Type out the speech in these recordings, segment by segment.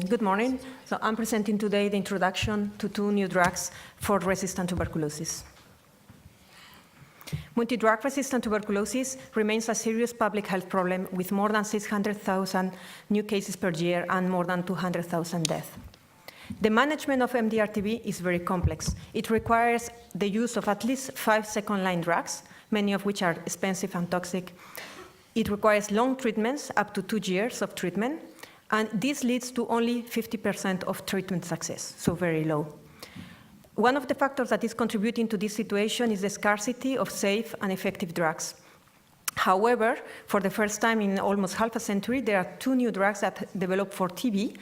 Good morning. So I'm presenting today the introduction to 2 new drugs for resistant tuberculosis. Multi-drug resistant tuberculosis remains a serious public health problem with more than 600,000 new cases per year and more than 200,000 deaths. The management of MDR-TB is very complex. It requires the use of at least 5 second-line drugs, many of which are expensive and toxic. It requires long treatments, up to 2 years of treatment, and this leads to only 50% of treatment success, so very low. One of the factors that is contributing to this situation is the scarcity of safe and effective drugs. However, for the first time in almost half a century, there are 2 new drugs that developed for TB,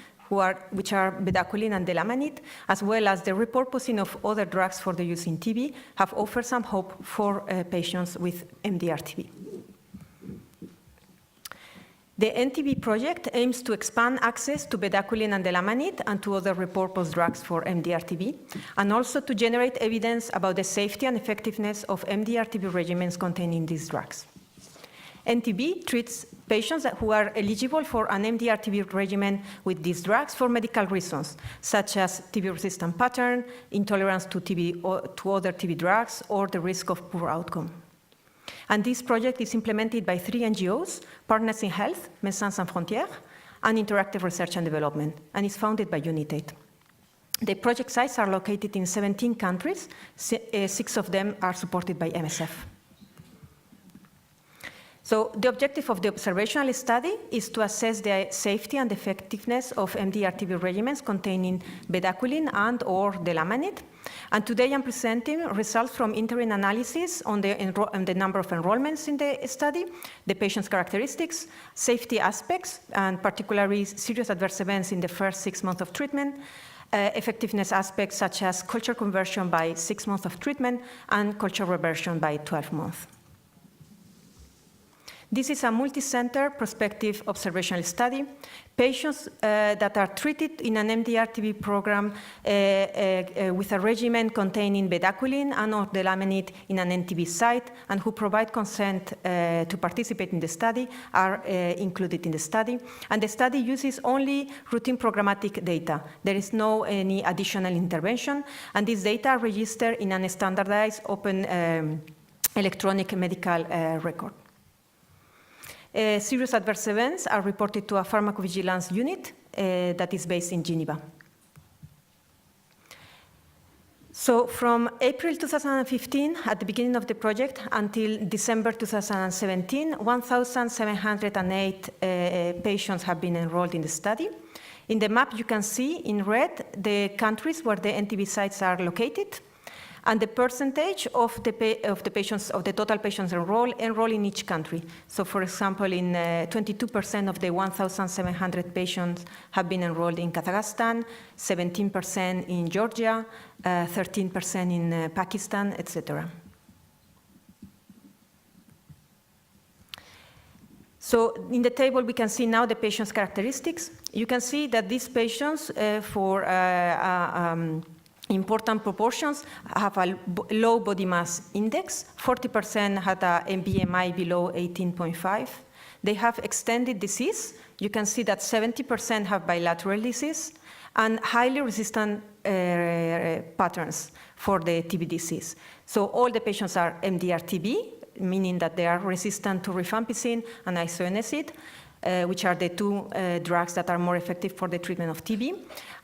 which are bedaquiline and delamanid, as well as the repurposing of other drugs for the use in TB, have offered some hope for patients with MDR-TB. The endTB project aims to expand access to bedaquiline and delamanid and to other repurposed drugs for MDR-TB, and also to generate evidence about the safety and effectiveness of MDR-TB regimens containing these drugs. endTB treats patients who are eligible for an MDR-TB regimen with these drugs for medical reasons, such as TB-resistant pattern, intolerance to other TB drugs, or the risk of poor outcome. And this project is implemented by 3 NGOs, Partners in Health, Médecins Sans Frontières, and Interactive Research and Development, and is funded by UNITAID. The project sites are located in 17 countries, 6 of them are supported by MSF. So the objective of the observational study is to assess the safety and effectiveness of MDR-TB regimens containing bedaquiline and or delamanid. And today I'm presenting results from interim analysis on the number of enrollments in the study, the patient's characteristics, safety aspects, and particularly serious adverse events in the first 6 months of treatment, effectiveness aspects such as culture conversion by 6 months of treatment, and culture reversion by 12 months. This is a multi-center prospective observational study. Patients that are treated in an MDR-TB program with a regimen containing bedaquiline and or delamanid in an endTB site and who provide consent to participate in the study are included in the study. And the study uses only routine programmatic data. There is no any additional intervention, and these data are registered in a standardized open electronic medical record. Serious adverse events are reported to a pharmacovigilance unit that is based in Geneva. So from April 2015, at the beginning of the project, until December 2017, 1,708 patients have been enrolled in the study. In the map, you can see in red the countries where the endTB sites are located, and the percentage of the patients, of the total patients enrolled in each country. So for example, in 22% of the 1,700 patients have been enrolled in Kazakhstan, 17% in Georgia, 13% in Pakistan, etc. So in the table, we can see now the patient's characteristics. You can see that these patients important proportions have a low body mass index. 40% had a BMI below 18.5. They have extended disease. You can see that 70% have bilateral disease and highly resistant patterns for the TB disease. So all the patients are MDR-TB, meaning that they are resistant to rifampicin and isoniazid, which are the 2 drugs that are more effective for the treatment of TB.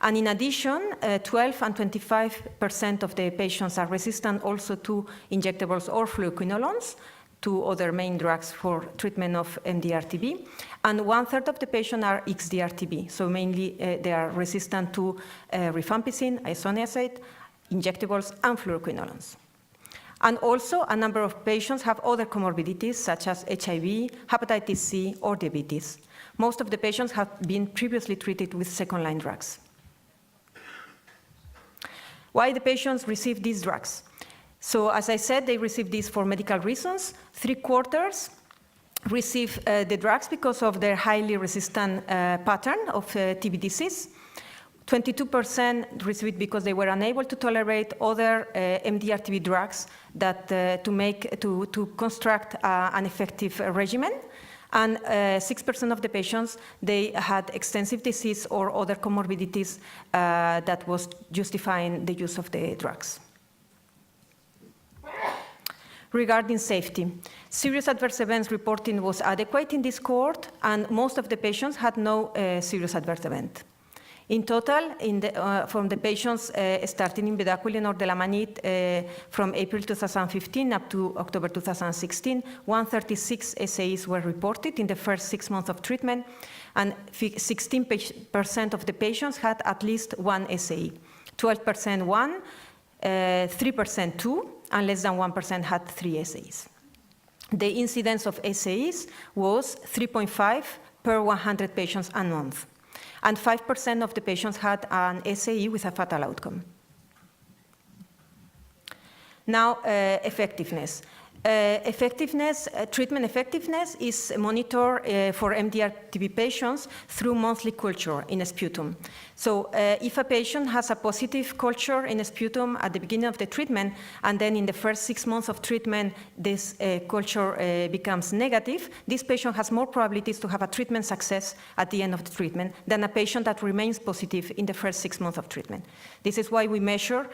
And in addition, 12 and 25% of the patients are resistant also to injectables or fluoroquinolones, 2 other main drugs for treatment of MDR-TB. And 1/3 of the patients are XDR-TB, so mainly they are resistant to rifampicin, isoniazid, injectables, and fluoroquinolones. And also, a number of patients have other comorbidities, such as HIV, hepatitis C, or diabetes. Most of the patients have been previously treated with second-line drugs. Why the patients receive these drugs? So, as I said, they receive these for medical reasons. 3/4 receive the drugs because of their highly resistant pattern of TB disease. 22% receive it because they were unable to tolerate other MDR-TB drugs that to construct an effective regimen, And 6% of the patients, they had extensive disease or other comorbidities that was justifying the use of the drugs. Regarding safety, serious adverse events reporting was adequate in this cohort, and most of the patients had no serious adverse event. In total, from the patients starting in bedaquiline or delamanid from April 2015 up to October 2016, 136 SAEs were reported in the first 6 months of treatment, and 16% of the patients had at least one SAE, 12% one, 3% two, and less than 1% had 3 SAEs. The incidence of SAEs was 3.5 per 100 patients a month, and 5% of the patients had an SAE with a fatal outcome. Now, effectiveness. Treatment effectiveness is monitored for endTB patients through monthly culture in sputum. So if a patient has a positive culture in sputum at the beginning of the treatment, and then in the first 6 months of treatment, this culture becomes negative, this patient has more probabilities to have a treatment success at the end of the treatment than a patient that remains positive in the first 6 months of treatment. This is why we measure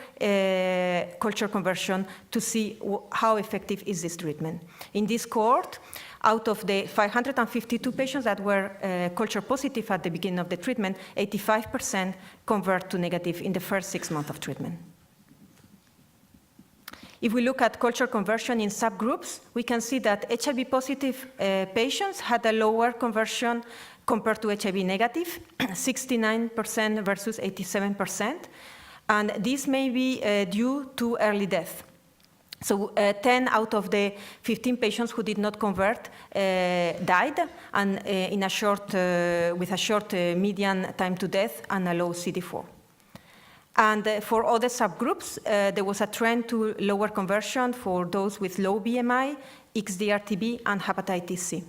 culture conversion to see how effective is this treatment. In this cohort, out of the 552 patients that were culture positive at the beginning of the treatment, 85% convert to negative in the first 6 months of treatment. If we look at culture conversion in subgroups, we can see that HIV positive patients had a lower conversion compared to HIV negative, 69% versus 87%. And this may be due to early death. So 10 out of the 15 patients who did not convert died, and with a short median time to death and a low CD4. And for other subgroups, there was a trend to lower conversion for those with low BMI, XDR-TB, and hepatitis C.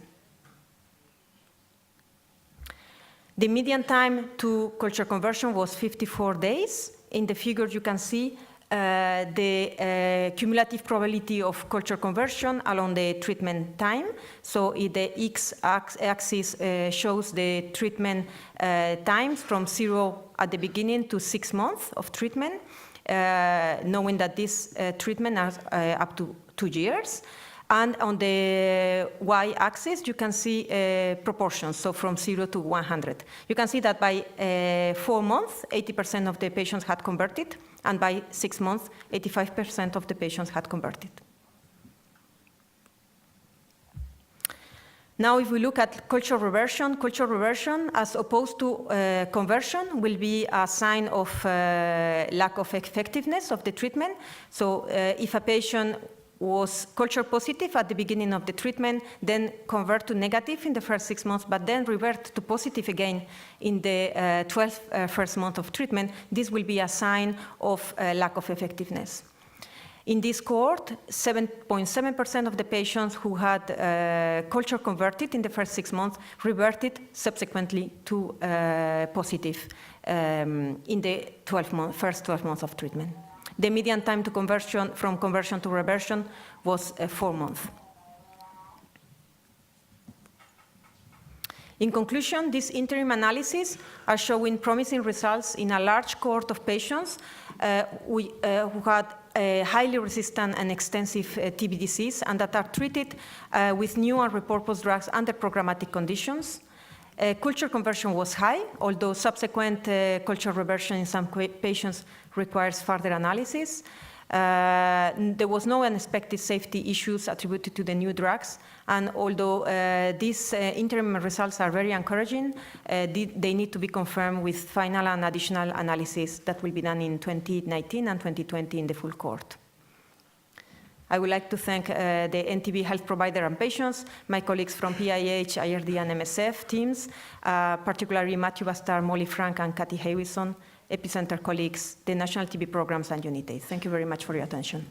The median time to culture conversion was 54 days. In the figure, you can see the cumulative probability of culture conversion along the treatment time. So the x-axis shows the treatment times from 0 at the beginning to 6 months of treatment, knowing that this treatment is up to 2 years. And on the y-axis, you can see proportions, so from 0 to 100. You can see that by 4 months, 80% of the patients had converted, and by 6 months, 85% of the patients had converted. Now, if we look at culture reversion, as opposed to conversion, will be a sign of lack of effectiveness of the treatment. So if a patient was culture positive at the beginning of the treatment, then convert to negative in the first 6 months, but then revert to positive again in the 12th first month of treatment, this will be a sign of lack of effectiveness. In this cohort, 7.7% of the patients who had culture converted in the first 6 months reverted subsequently to positive in the first 12 months of treatment. The median time to conversion, from conversion to reversion, was 4 months. In conclusion, these interim analyses are showing promising results in a large cohort of patients who had highly resistant and extensive TB disease and that are treated with new and repurposed drugs under programmatic conditions. Culture conversion was high, although subsequent culture reversion in some patients requires further analysis. There was no unexpected safety issues attributed to the new drugs, and although these interim results are very encouraging, they need to be confirmed with final and additional analysis that will be done in 2019 and 2020 in the full cohort. I would like to thank the endTB health provider and patients, my colleagues from PIH, IRD, and MSF teams, particularly Matthew Bastar, Molly Frank, and Kathy Hewison, Epicentre colleagues, the national TB programs, and Journée. Thank you very much for your attention.